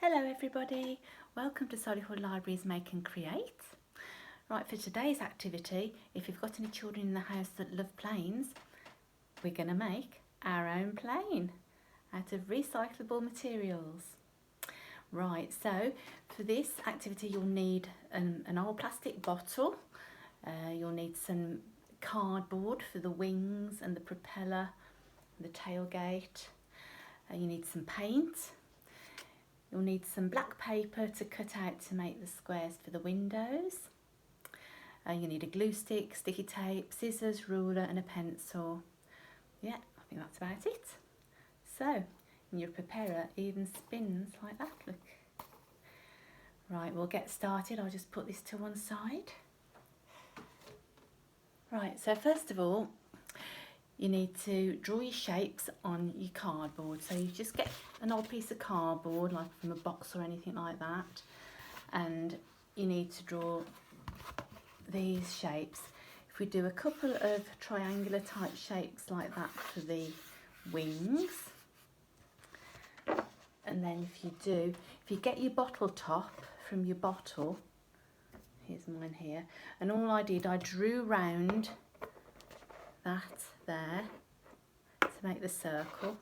Hello everybody, welcome to Solihull Libraries Make and Create. Right, for today's activity, if you've got any children in the house that love planes, we're going to make our own plane out of recyclable materials. Right, so for this activity you'll need an old plastic bottle, you'll need some cardboard for the wings and the propeller, the tailgate, you need some paint. You'll need some black paper to cut out to make the squares for the windows. You need a glue stick, sticky tape, scissors, ruler and a pencil. Yeah, I think that's about it. So, and your preparer even spins like that, look. Right, we'll get started. I'll just put this to one side. Right, so first of all, you need to draw your shapes on your cardboard. So you just get an old piece of cardboard, like from a box or anything like that, and you need to draw these shapes. If we do a couple of triangular type shapes like that for the wings, and then if you get your bottle top from your bottle, here's mine here, and all I drew round that there to make the circle,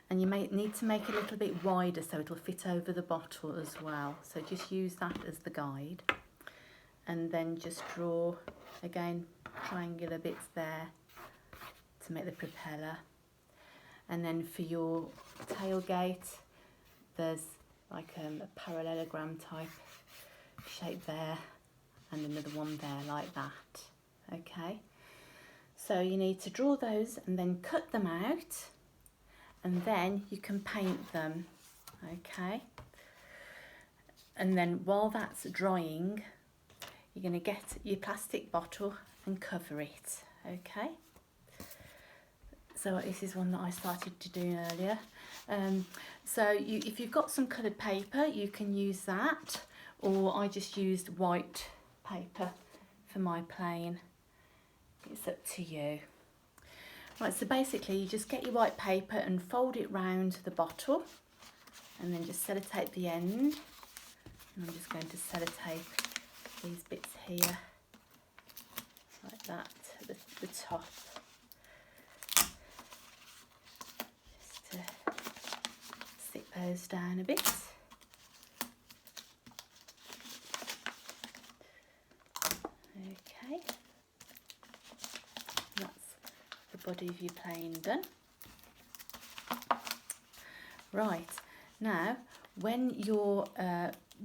and you need to make it a little bit wider so it'll fit over the bottle as well, so just use that as the guide, and then just draw again triangular bits there to make the propeller. And then for your tailgate there's like a parallelogram type shape there and another one there like that. Okay, so you need to draw those and then cut them out, and then you can paint them. Okay, and then while that's drying you're going to get your plastic bottle and cover it. Okay, so this is one that I started to do earlier. So if you've got some coloured paper you can use that, or I just used white paper for my plane. It's up to you. Right, so basically you just get your white paper and fold it round the bottle, and then just sellotape the end. And I'm just going to sellotape these bits here like that at the top, just to stick those down a bit. Okay, that's the body of your plane done. Right, now when your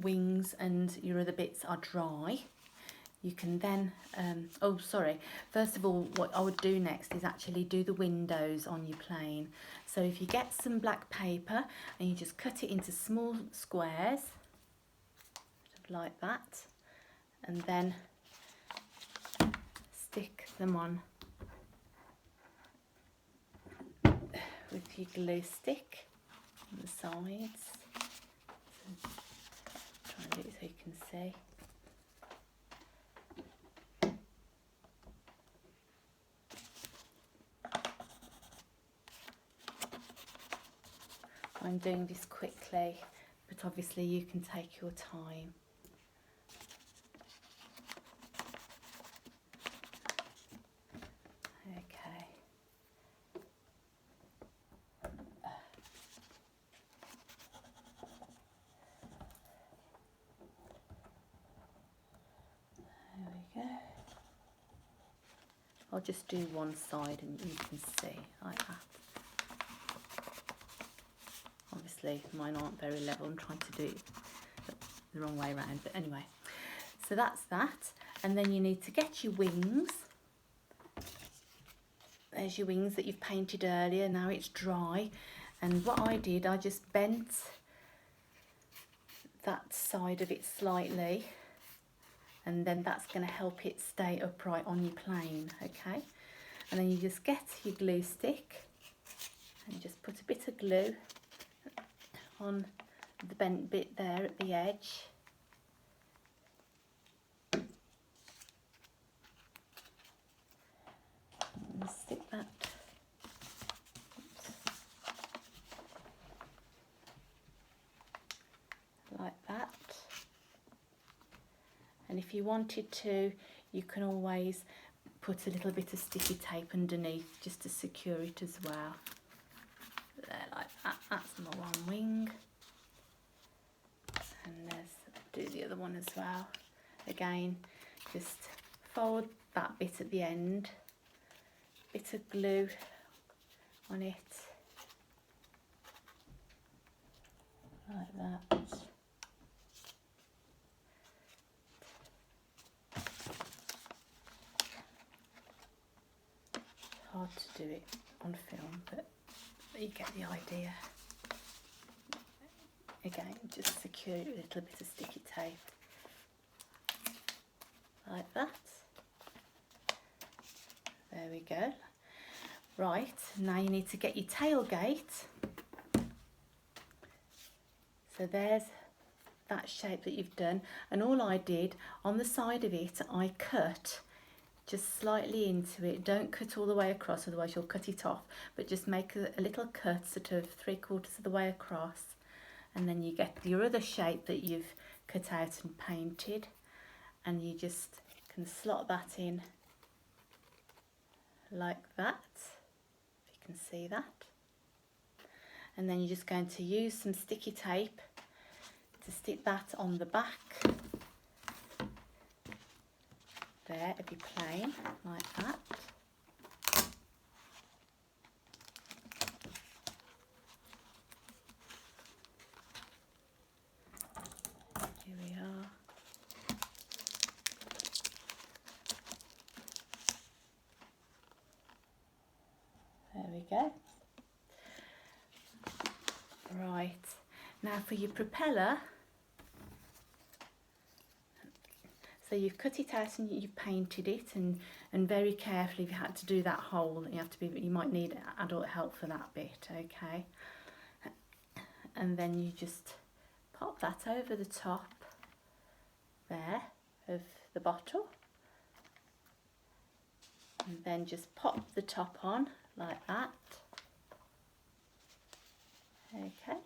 wings and your other bits are dry, you can then, first of all what I would do next is actually do the windows on your plane. So if you get some black paper and you just cut it into small squares like that, and then stick them on with your glue stick on the sides. So try and do it so you can see. I'm doing this quickly, but obviously you can take your time. Okay. There we go. I'll just do one side and you can see like that. Obviously mine aren't very level, I'm trying to do it the wrong way around, but anyway. So that's that, and then you need to get your wings. There's your wings that you've painted earlier, now it's dry, and what I did, I just bent that side of it slightly, and then that's going to help it stay upright on your plane. Okay, and then you just get your glue stick and just put a bit of glue on the bent bit there at the edge, and stick that. And if you wanted to, you can always put a little bit of sticky tape underneath just to secure it as well. There, like that. That's my one wing. And do the other one as well. Again, just fold that bit at the end, bit of glue on it, like that. Hard to do it on film, but you get the idea. Again, just secure it with a little bit of sticky tape, like that. There we go. Right, now you need to get your tailgate. So there's that shape that you've done, and all I did on the side of it, I cut just slightly into it. Don't cut all the way across, otherwise you'll cut it off, but just make a little cut sort of 3/4 of the way across, and then you get your other shape that you've cut out and painted, and you just can slot that in like that, if you can see that. And then you're just going to use some sticky tape to stick that on the back there of your plane, like that. Here we are. There we go. Right, now for your propeller, so you've cut it out and you've painted it, and very carefully, if you had to do that hole, you might need adult help for that bit, okay? And then you just pop that over the top there of the bottle, and then just pop the top on like that. Okay,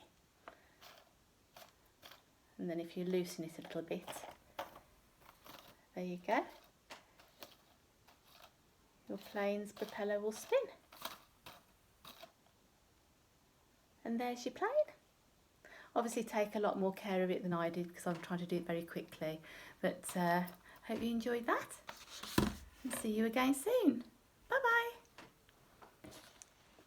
and then if you loosen it a little bit, there you go, your plane's propeller will spin, and there's your plane. Obviously take a lot more care of it than I did because I'm trying to do it very quickly, but hope you enjoyed that, and see you again soon. Bye bye.